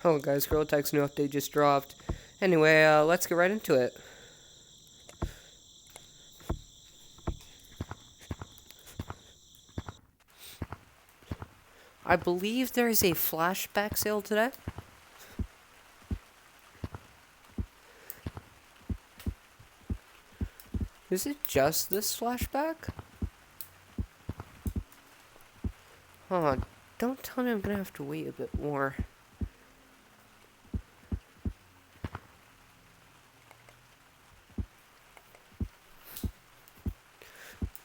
Oh guys, Gtag's new update just dropped. Anyway, let's get right into it. I believe there is a flashback sale today. Is it just this flashback? Huh, don't tell me I'm gonna have to wait a bit more.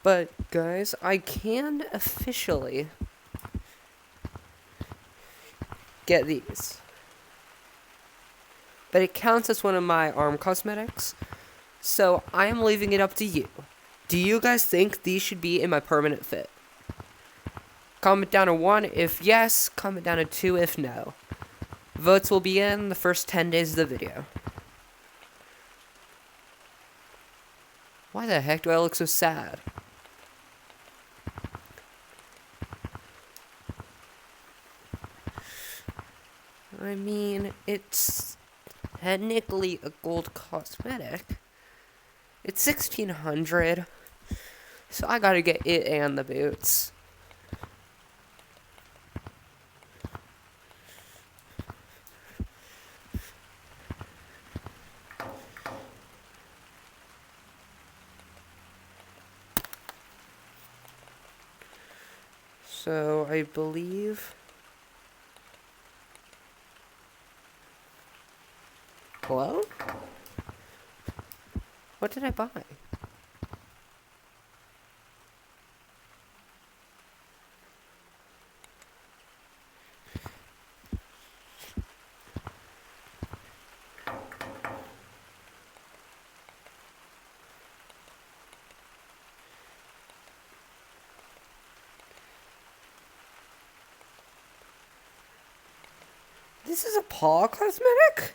But, guys, I can officially get these. But it counts as one of my arm cosmetics, so I am leaving it up to you. Do you guys think these should be in my permanent fit? Comment down a 1 if yes, comment down a 2 if no. Votes will be in the first 10 days of the video. Why the heck do I look so sad? I mean, it's technically a gold cosmetic. It's 1600, so I gotta get it and the boots. So I believe... Hello? What did I buy? This is a paw cosmetic?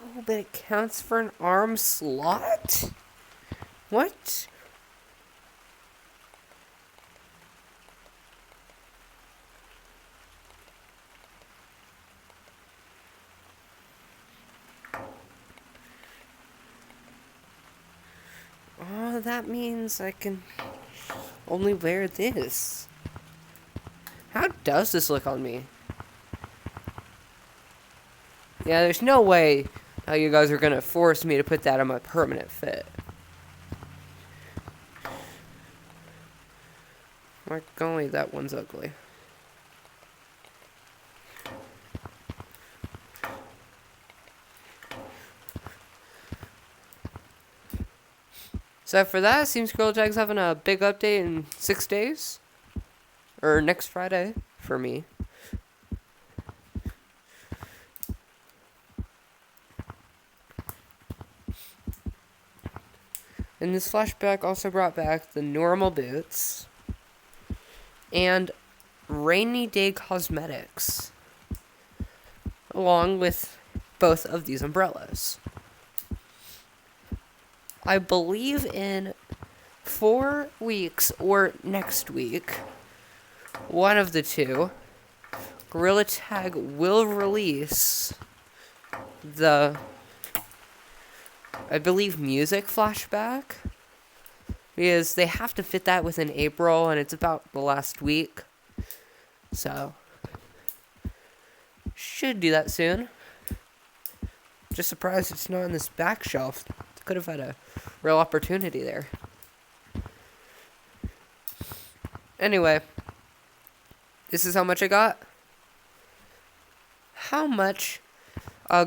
Oh, but it counts for an arm slot? What? Oh, that means I can only wear this. How does this look on me? Yeah, there's no way how you guys are gonna force me to put that on my permanent fit. My golly, that one's ugly. So for that, it seems Gtag's having a big update in 6 days. Or next Friday, for me. And this flashback also brought back the normal boots. And rainy day cosmetics. Along with both of these umbrellas. I believe in 4 weeks or next week, one of the two, Gtag will release the, I believe, music flashback. Because they have to fit that within April, and it's about the last week. So, should do that soon. Just surprised it's not on this back shelf. Could have had a real opportunity there. Anyway, this is how much I got. How much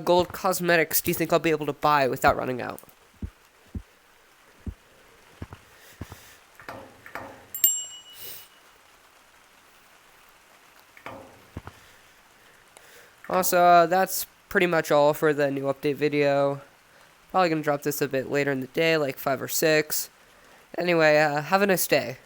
gold cosmetics do you think I'll be able to buy without running out? Also, that's pretty much all for the new update video. Probably gonna drop this a bit later in the day, like 5 or 6. Anyway, have a nice day.